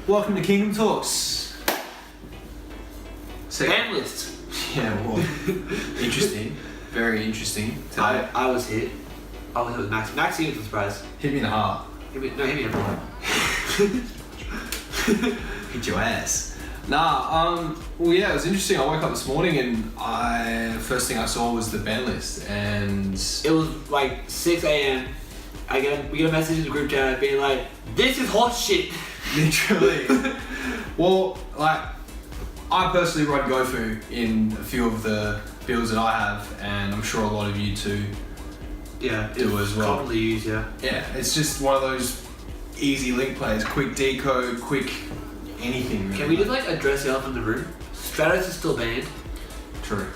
Welcome to Kingdom Talks. Banlist. Yeah, well, interesting. Very interesting. Today. I was hit. I was hit with Max. Max gave me the surprise. Hit me in the heart. Hit me everywhere. Hit your ass. Well, yeah, it was interesting. I woke up this morning and first thing I saw was the Banlist, and It was like 6 a.m. We get a message in the group chat being like, "This is hot shit." literally. Well, like, I personally run GoFu in a few of the builds that I have, and I'm sure a lot of you too. Yeah, do as well. Commonly used, yeah. Yeah, it's just one of those easy link plays, quick decode, quick anything. Really. Can we just like address the elephant in the room? Stratos is still banned. True.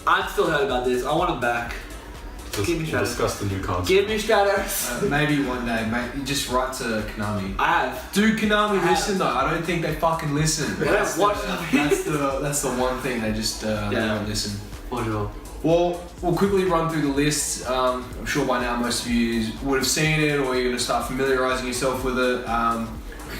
I'm still hurt about this. I want him back. Give me We'll Stratos. discuss the new concept. Give me Stratos. Maybe one day, mate. You just write to Konami. I have. Do Konami I have. listen though? I don't think they fucking listen. They don't watch That's the one thing they just they don't listen. Wonderful. Well, we'll quickly run through the list. I'm sure by now most of you would have seen it, or you're going to start familiarising yourself with it.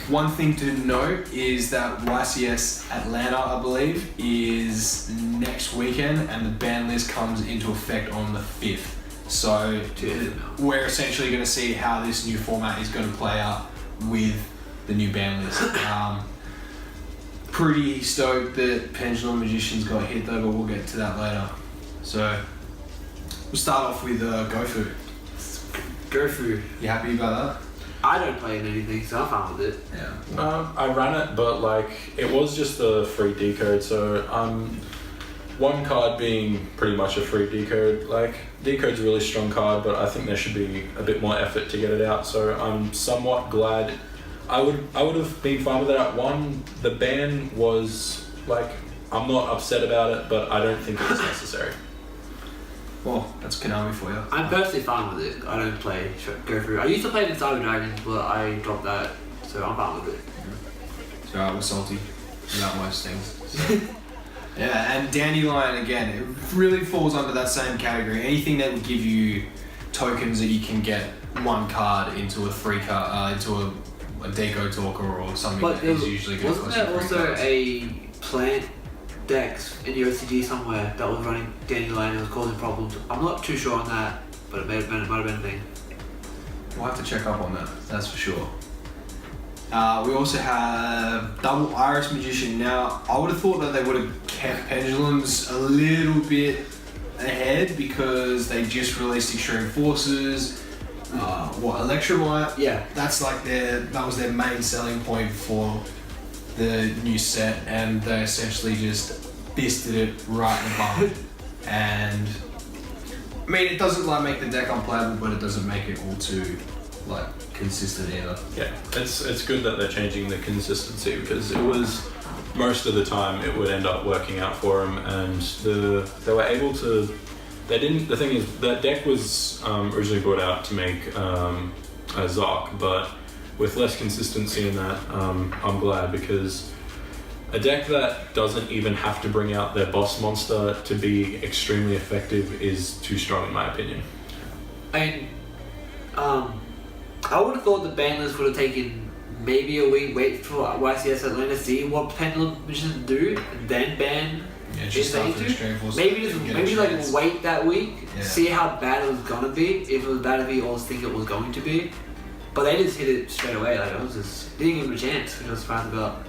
One thing to note is that YCS Atlanta, I believe, is next weekend, and the ban list comes into effect on the 5th. So we're essentially going to see how this new format is going to play out with the new ban list. Pretty stoked that Pendulum Magicians got hit though, but we'll get to that later. So we'll start off with GoFu. GoFu. You happy about that? I don't play in anything, so I'm fine with it. Yeah. I ran it, but like it was just a free decode. So one card being pretty much a free decode. Like decode's a really strong card, but I think there should be a bit more effort to get it out. So I'm somewhat glad. I would have been fine with it at 1. The ban was like, I'm not upset about it, but I don't think it was necessary. Well, that's Konami for you. I'm personally fine with it. I don't play GoFu. I used to play it in Cyber Dragons, but I dropped that, so I'm fine with it. It's alright, we're salty about most things. So. Yeah, and Dandelion again, it really falls under that same category. Anything that would give you tokens that you can get one card into a free card, into a deco talker or something But that is usually going to wasn't cost you there free also cards. a plant dex in the OCG somewhere that was running Dandelion and was causing problems? I'm not too sure on that, but it might have been a thing. We'll have to check up on that, that's for sure. We also have Double Iris Magician. Now, I would have thought that they would have kept Pendulums a little bit ahead because they just released Extreme Forces. Electromite? Yeah. That's like that was their main selling point for the new set, and they essentially just fisted it right in the bum. And I mean, it doesn't like make the deck unplayable, but it doesn't make it all too like consistent either. Yeah, it's good that they're changing the consistency, because it was most of the time it would end up working out for them, and they were able to. They didn't. The thing is, that deck was originally brought out to make a Zark, but with less consistency in that, I'm glad, because a deck that doesn't even have to bring out their boss monster to be extremely effective is too strong in my opinion. I would have thought the ban list would have taken maybe a week, wait for YCS Atlanta, see what Pendulum Magicians do, and then ban. Yeah, just after Extreme Forces. Maybe like wait that week, Yeah. see how bad it was gonna be. If it was bad as we all think it was going to be, but they just hit it straight away. Like it was just didn't give them a chance, which I was surprised about.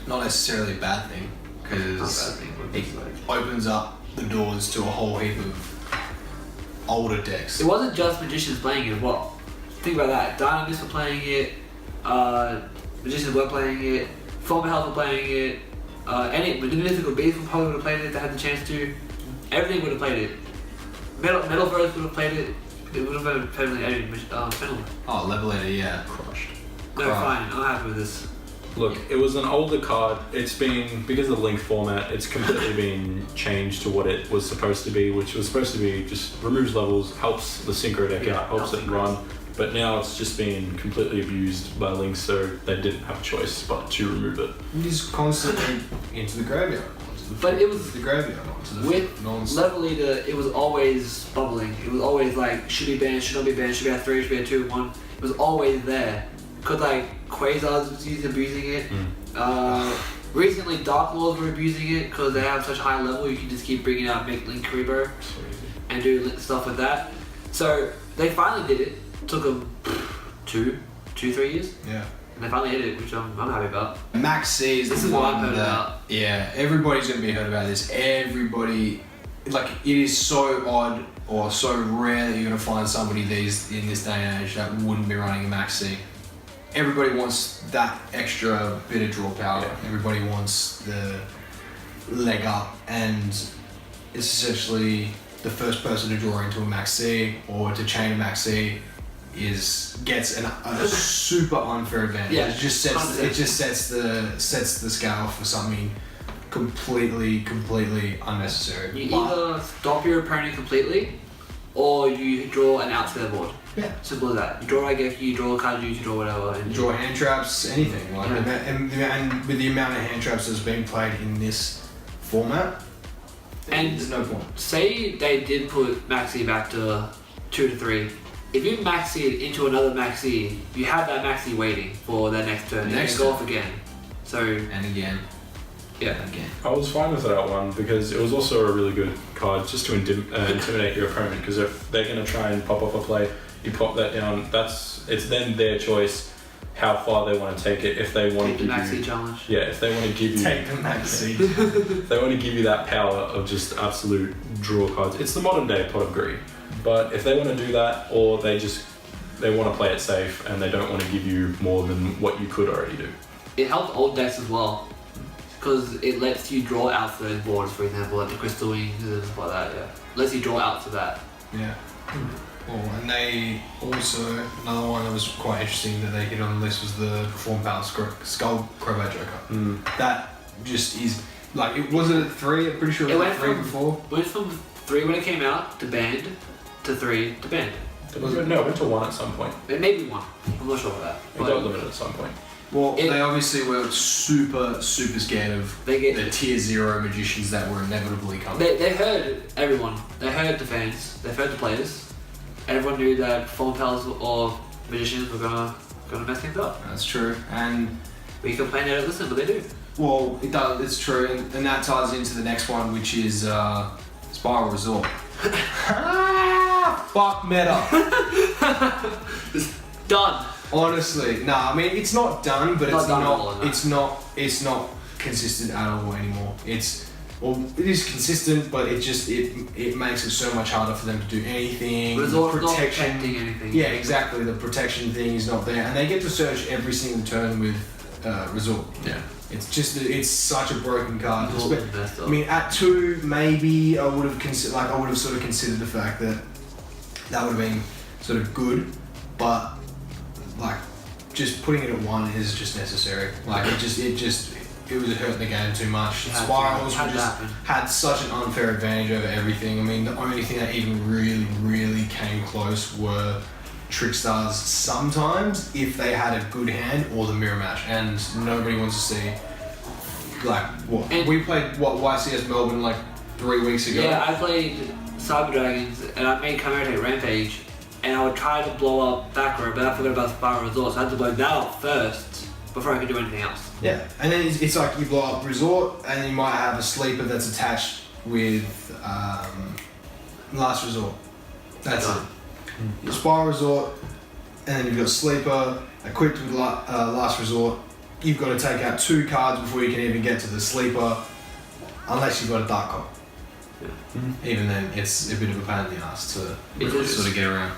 Not necessarily a bad thing, Not a because bad thing, but it just like opens up the doors to a whole heap of older decks. it wasn't just Magicians playing it. What? Think about that. Dynamists were playing it. Magicians were playing it. Former Health were playing it. Any Mythical Beasts would probably would have played it if they had the chance to. Everything would have played it. Metalverse would have played it. It would have been permanently Pendulum. Oh, Levelator, yeah. Crushed. No, Crap. fine. I'm happy with this. Look, it was an older card. It's been, because of the link format, it's completely been changed to what it was supposed to be, which was supposed to be just removes levels, helps the synchro deck out, helps it run. But now it's just been completely abused by links, so they didn't have a choice but to remove it. Just constantly into the graveyard. But it was the graveyard. Onto the with level leader. It was always bubbling. It was always like should be banned, should not be banned, should be at 3, should be at 2, 1. It was always there. Because like Quasars was abusing it. Recently Dark Lords were abusing it because they have such high level. You can just keep bringing out Link Karibo and do stuff with that. So they finally did it. Took them 3 years. Yeah. And they finally hit it, which I'm happy about. Max C is This the is what one I've heard that, about. yeah, everybody's gonna be heard about this. Everybody, like, it is so odd or so rare that you're gonna find somebody in this day and age that wouldn't be running a Max C. Everybody wants that extra bit of draw power. Yeah. Everybody wants the leg up, and it's essentially the first person to draw into a Max C or to chain a Max C gets a super unfair advantage. Yeah, it just sets the scale for something completely unnecessary. You either stop your opponent completely, or you draw an out to their board. Yeah. Simple as that. You draw a Geki, you draw a Kaiju, you draw whatever. And draw hand traps, anything. Like Yeah. and with the amount of hand traps that's being played in this format, And there's no point. say they did put Maxi back to 2 to 3. If you Maxi it into another Maxi, you have that Maxi waiting for their next turn. You Next can go turn. off again. So And again. yeah. Again. I was fine with that one because it was also a really good card just to intimidate your opponent, because if they're going to try and pop off a play, you pop that down, it's then their choice how far they want to take it. If they want Take to the give Maxi you, challenge. yeah, if they want to give you, Take the Maxi. if they want to give you that power of just absolute draw cards, it's the modern day pot of greed. But if they want to do that, or they want to play it safe and they don't want to give you more than what you could already do. It helps old decks as well, because it lets you draw out to those boards, for example, like the Crystal Wings and stuff like that, yeah. Lets you draw out to that. Yeah. Well, and they also, another one that was quite interesting that they hit on the list was the Perform Power Skull Crowbar Joker. That just is, like, it was at 3, I'm pretty sure it was at 3 before. It went from 3 when it came out, to banned, to 3, to banned. No, it went to 1 at some point. It may be 1, I'm not sure about that. It got limited at some point. Well, they obviously were super scared of They get the tier 0 magicians that were inevitably coming. They heard everyone. They heard the fans. They heard the players. Everyone knew that Perform Pals or magicians were gonna mess things up. That's true. And We complain they don't listen, but they do. well, it does. It's true, and that ties into the next one, which is Spiral Resort. Fuck meta. Done. Honestly, I mean it's not done, but Not it's done at not. all, no. It's not consistent at all anymore. It is consistent, but it makes it so much harder for them to do anything. Resort's The not protecting anything. Yeah, exactly. The protection thing is not there, and they get to search every single turn with Resort. Yeah. It's such a broken card. It's all messed up. I mean, at 2, maybe I would have sort of considered the fact that would have been sort of good, but like just putting it at 1 is just necessary. Like it was hurting the game too much. It had to. Spirals It had to just happen. had such an unfair advantage over everything. I mean, the only thing that even really came close were Trickstars sometimes if they had a good hand, or the mirror match, and nobody wants to see like what And- we played YCS Melbourne like 3 weeks ago. Yeah, I played Cyber Dragons and I made Chimera Rampage, and I would try to blow up back row, but I forgot about Spiral Resort, so I had to blow that up first before I could do anything else. Yeah, and then it's like you blow up Resort, and then you might have a sleeper that's attached with Last Resort. That's it. Your Spiral Resort, and then you've got Sleeper, equipped with Last Resort. You've got to take out 2 cards before you can even get to the Sleeper, unless you've got a Dark Cop. Even then, it's a bit of a pain in the ass to really sort of get around.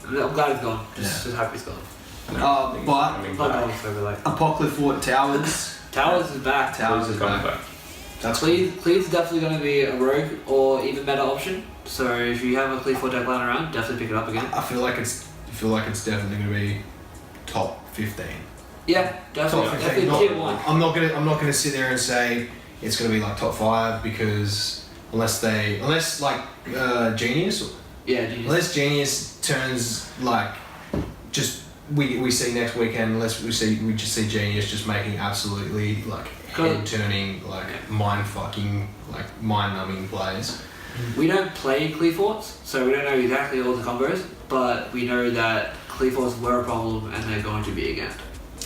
I'm glad it's gone. Just Yeah. happy it's gone. But Coming Not back. going so like Apocalypse Fort Towers. Towers is back. Towers is Coming back. back. That's Cleave is definitely going to be a rogue or even meta option. So if you have a Cleave 4 deck lying around, definitely pick it up again. I feel like it's definitely going to be top 15. Yeah, definitely. Top 15. Definitely Not- tier 1. I'm not gonna sit there and say it's gonna be like top 5, because unless like Genius, Yeah, genius. unless Genius turns like just we see next weekend, unless we just see Genius just making absolutely like head turning, like mind fucking, like mind numbing plays. We don't play Cleave Forts, so we don't know exactly all the combos, but we know that Clear Force were a problem, and they're going to be again.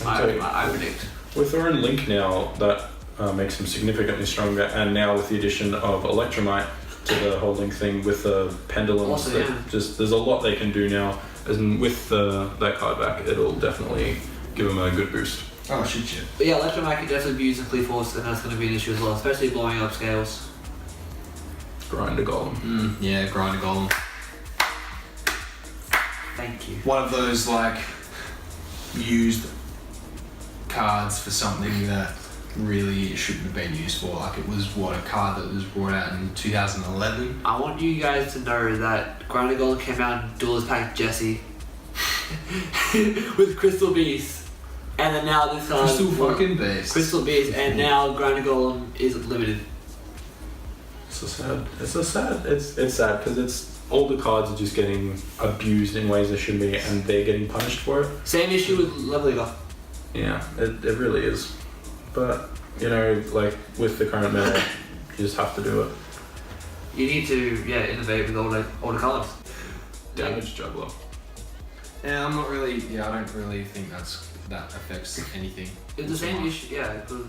I predict. With their own Link now, that makes them significantly stronger, and now with the addition of Electromite to the whole Link thing with the pendulums, Also, yeah. there's a lot they can do now, and with that card back, it'll definitely give them a good boost. Oh shit. But yeah, Electromite can definitely be used in Clear Force, and that's going to be an issue as well, especially blowing up scales. Grind a golem. Yeah, grind a golem. Thank you. One of those like used cards for something that really shouldn't have been used for. Like it was a card that was brought out in 2011. I want you guys to know that Grinder Golem came out in Duelist Pack Jesse with Crystal Beast, and then now this card Crystal fucking Beast. Crystal Beast, and now Grinder Golem is limited. It's sad because it's all the cards are just getting abused in ways they shouldn't be, and they're getting punished for it. Same issue with Level Leader. Yeah, it really is. But, you know, like with the current meta, you just have to do it. You need to, innovate with all the cards. Damage juggler. Yeah, I don't really think that affects anything. It's the same issue, because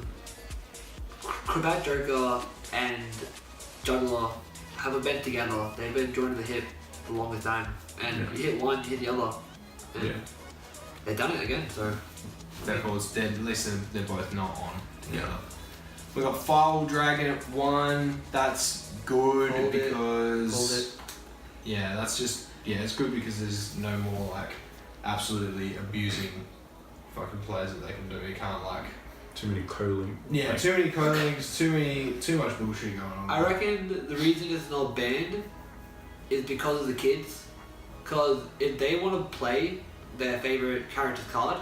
Crobat Joker and Juggler have a bent together. They've been joined at the hip for the longest time. And you hit one, you hit the other. And they've done it again, so. At least they're both not on together. We got Fire Dragon at 1. That's good because that's just it's good because there's no more like absolutely abusing fucking players that they can do. You can't like too many co-link. Yeah, too many co-links, too much bullshit going on. I reckon the reason it's not banned is because of the kids. Because if they want to play their favorite character's card,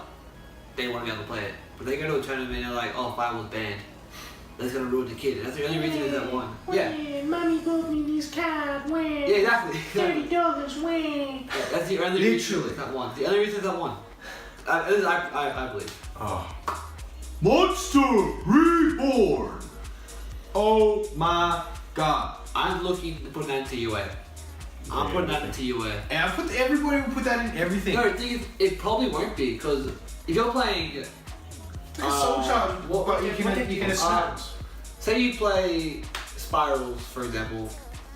they want to be able to play it. But they go to a tournament and they're like, oh, Fire was banned. That's going to ruin the kid. That's the only reason is that one. Mommy got me this card, when? Yeah, exactly. $30, when? Yeah, that's the only reason it's that one. The only reason is that one. I believe. Oh. Monster Reborn! Oh my god. I'm looking to put that into UA. I'm putting that into UA. And everybody will put that in everything. No, the thing is, it probably won't be, because if you're playing... Soul Charge, but you can assault. Say you play Spirals, for example,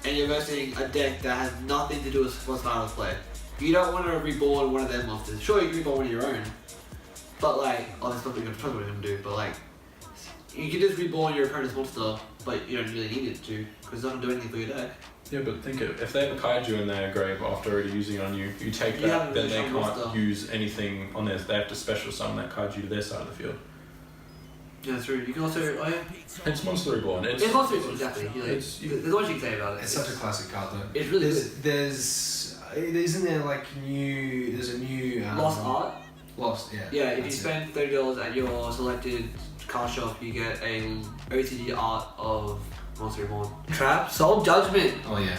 and you're versing a deck that has nothing to do with what Spirals play. You don't want to reborn one of their monsters. Sure, you can reborn one of your own, but like, that's not what you're going to do, but like, you can just reborn your opponent's monster, but you don't really need it to, because it doesn't do anything for your deck. Yeah, but think if they have a kaiju in their grave after already using it on you, you take that, then they can't use anything on theirs. They have to special summon that kaiju to their side of the field. Yeah, that's true. You can also, It's Monster Reborn. It's Monster Reborn, exactly. There's not much you can say about it. It's such a classic card though. It's really isn't there like there's a new... Lost Art? Lost, yeah. Yeah, if you spend $30 at your selected card shop, you get a OCD art of Monster Reborn. Trap? Soul Judgment! Oh yeah.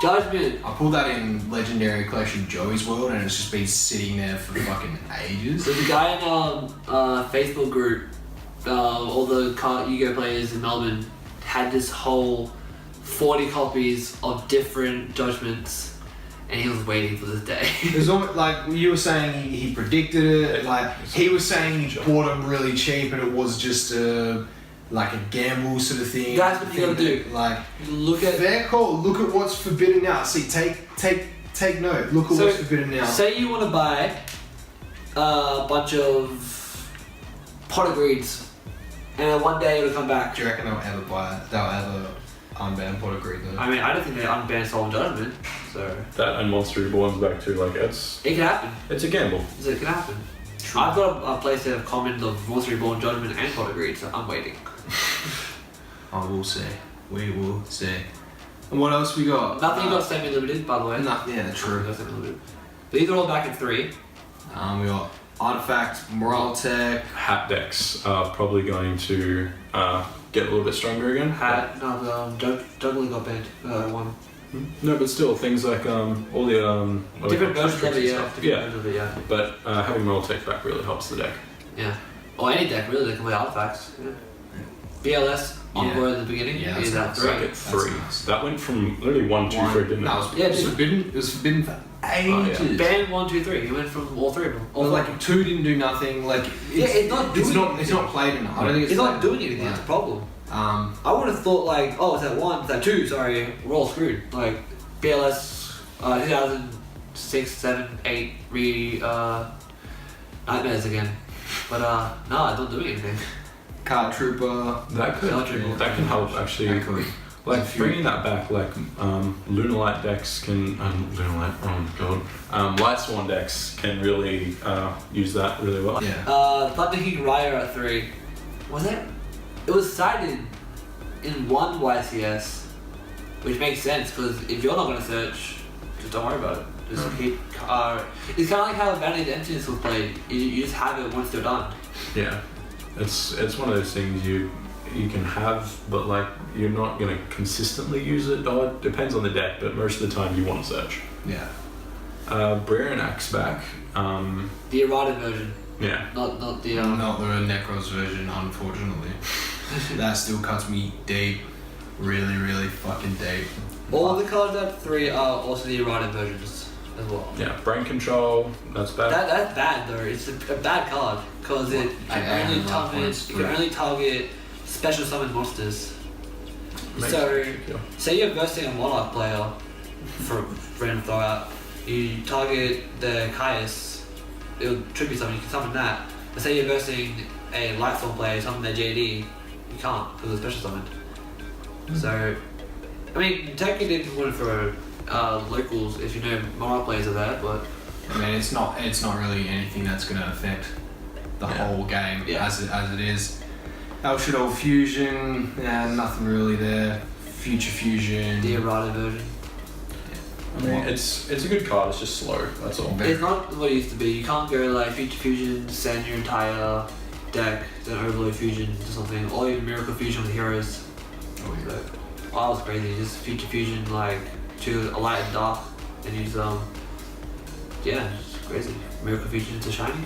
Judgment! I pulled that in Legendary Collection Joey's World and it's just been sitting there for fucking ages. There's a guy in our Facebook group, all the Yugioh players in Melbourne had this whole 40 copies of different judgments, and he was waiting for this day. There's almost, like you were saying, he predicted it. Like he was saying, he bought them really cheap, and it was just like a gamble sort of thing. That's what you gotta do. Like look at fair call. Look at what's forbidden now. See, take note. Look at what's forbidden now. Say you want to buy a bunch of pot of greeds. And then one day it'll come back. Do you reckon they'll ever buy it? They'll ever unban Pot of Greed though? I mean, I don't think they unban Soul Judgment, so... That and Monster Reborn's back too, like, it can happen. It's a gamble. It can happen. True. I've got a playset of commons of Monster Reborn, Judgment and Pot of Greed, so I'm waiting. I will see. We will see. And what else we got? Nothing got semi-limited, by the way. Yeah, true. Got semi-limited. But these are all back in 3. We got Artifact, Morale Tech. Hat decks are probably going to get a little bit stronger again. Juggling got banned. One. No, but still, things like all the different versions of it, yeah. Versions of it, yeah. But having Morale Tech back really helps the deck. Yeah. Or any deck really that can play artifacts. Yeah. BLS Envoy at the beginning. Yeah, that's back at 3. Nice. That went from literally 1, 2, 3, didn't it? It was forbidden. It was forbidden ages. Ban 1, 2, 3. He went from all three of them. Well, like 2 didn't do nothing. Like it's not doing it's not played enough. I don't think it's not played doing anything. enough. That's a problem. Um, I would have thought like, oh, it's at 1, it's at 2. Sorry, we're all screwed. Like BLS 2006, 7, 8 nightmares again. But no, it's not doing anything. Card Trooper. That can help actually. Like bringing that back, like Lunalight decks can Lunalight. Oh god, Light Sworn decks can really use that really well. Yeah. Thunder King Raya at 3. Was it? It was cited in 1 YCS, which makes sense because if you're not gonna search, just don't worry about it. Just keep. It's kind of like how Banlist Emptiness was played. You just have it once they're done. Yeah, it's one of those things you can have, but like you're not gonna consistently use it. Oh, it depends on the deck, but most of the time you want to search. Yeah. Brionac's back. The errata version, Yeah. not the. Not the Necros version, unfortunately. That still cuts me deep. Really, really fucking deep. All of the cards at 3 are also the errata versions as well. Yeah, brain control. That's bad. That's bad though. It's a bad card because it can only target special summon monsters. So, say you're versing a Monarch player for random throw out. You target the Caius, it'll tribute summon. You can summon that. But say you're versing a Lightstorm player, summon their JD. You can't because it's special summoned. So, I mean, technically you can win for locals if you know Monarch players are there, but I mean, it's not really anything that's going to affect the whole game as it is. El Shadow Fusion, nothing really there. Future Fusion. the errata version. I mean, it's a good card. It's just slow. That's all. It's not what it used to be. You can't go like Future Fusion, send your entire deck, then Overload Fusion to something, or even Miracle Fusion with heroes. Oh, yeah. Oh, that was crazy. Just Future Fusion like to a light and dark, and use it's crazy. Miracle Fusion to shiny.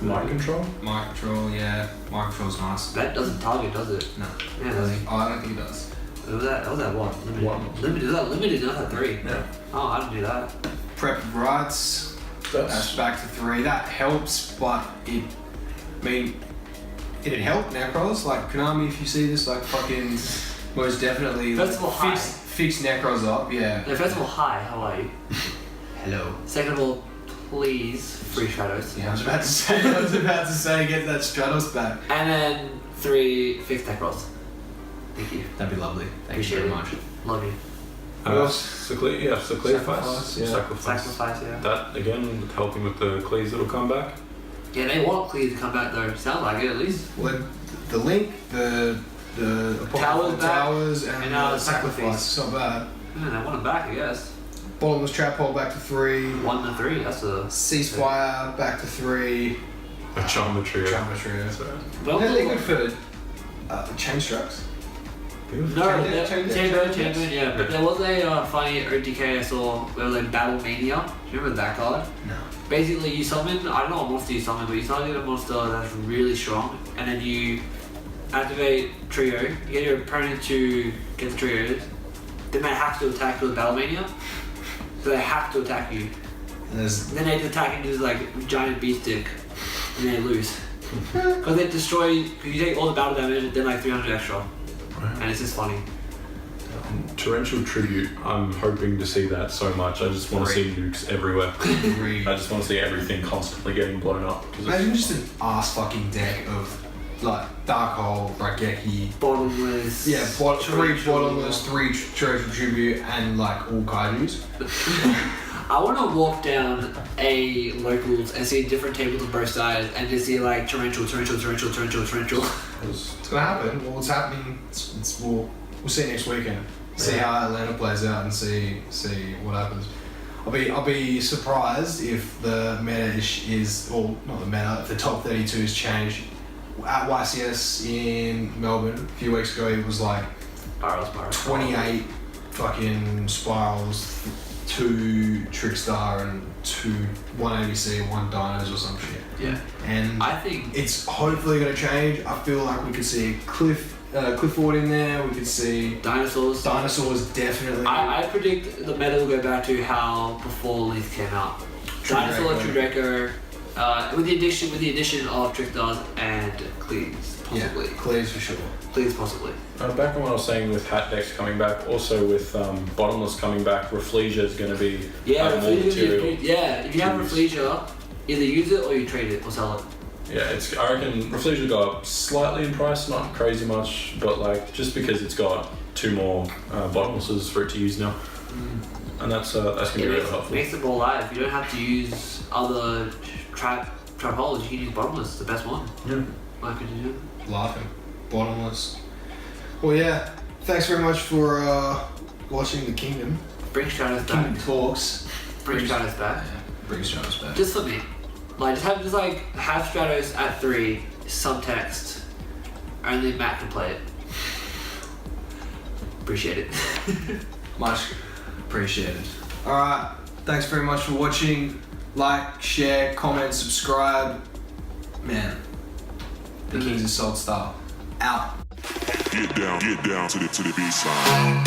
Mind control. Mind Control, yeah. Mind Control's nice. That doesn't target, does it? No. Yeah, does it? Oh, I don't think it does. That was at what? Limited. One. Limited. Was that limited? Not at 3. Yeah. Oh, I didn't do that. Prep of Rights. That's back to 3. That helps, but it'd help Necros. Like Konami, if you see this, like fucking most definitely First of all, hi. fix Necros up. Yeah. No, first of all, hi. How are you? Hello. Second of all, please free shadows. Yeah, I was about to say, get that Stratos back. And then 3 fixed tech rolls. Thank you. That'd be lovely. Thank you Appreciate very it. much. Love you. Sacrifice. Sacrifice, yeah. That again, helping with the cleats that'll come back. Yeah, they want Cleese to come back though. Sounds like it at least. Well, the Link, the Towers, and the Sacrifice. It's not bad. Yeah, they want him back, I guess. Bottomless Trap Hole back to 3. 1 to 3, that's a... Ceasefire back to 3. A Charmer Trio. Charmer Trio. Well, They're good for Chain Strikes. no, Chamber, yeah. But Yeah. there was a funny OTK I saw where like Battle Mania. Do you remember that card? No. Basically, you summon, I don't know what monster you summon, but you summon a monster that's really strong, and then you activate Trio, you get your opponent to get the trios, then they have to attack with Battle Mania. So they have to attack you. Then they just attack into this like giant beast stick, and they lose. Because they destroy, because you take all the battle damage, then like 300 extra. And it's just funny. Torrential Tribute, I'm hoping to see that so much. I just want to see nukes everywhere. I just want to see everything constantly getting blown up. Imagine just an ass fucking deck of like Dark Hole, Raigeki. Bottomless. Yeah, 3 Bottomless, 3 Torrential Tribute, and like all Kaijus. I want to walk down a locals and see different tables on both sides and just see like torrential. It's gonna happen. Well, it's happening. We'll see next weekend. See how Atlanta plays out and see what happens. I'll be surprised if the meta is or not the meta. If the top 32 is changed. At YCS in Melbourne a few weeks ago, it was like 28 fucking spirals, 2 Trickstar and 1 ABC, 1 Dinos or some shit. Yeah. And I think it's hopefully going to change. I feel like we could see a cliff Clifford in there. We could see Dinosaurs. dinosaurs definitely. I predict the meta will go back to how before Leaf came out. Dinosaur, Trudreco, with the addition of Trickstars and Cleaves, possibly. Yeah, Cleaves for sure. Cleaves, possibly. Back on what I was saying with hat decks coming back, also with Bottomless coming back, Rafflesia is going to be Yeah, more material. if you have to use. Rafflesia, either use it or you trade it or sell it. Yeah, I reckon Rafflesia will go up slightly in price, not crazy much, but like just because it's got 2 more Bottomlesses for it to use now. And that's going to be really helpful. Makes it more live. You don't have to use other trap holes. You can use Bottomless. It's the best one. Yeah. My opinion. Laughing. Bottomless. Well, yeah. Thanks very much for watching The Kingdom. Bring Stratos Kingdom back. Talks. Bring Stratos back. Yeah, bring Stratos back. Just for me. Like have Stratos at 3, subtext, only Matt can play it. Appreciate it. Much appreciated. Alright, thanks very much for watching. Like, share, comment, subscribe. Man, the Kings of Salt style. Out. Get down to the B side.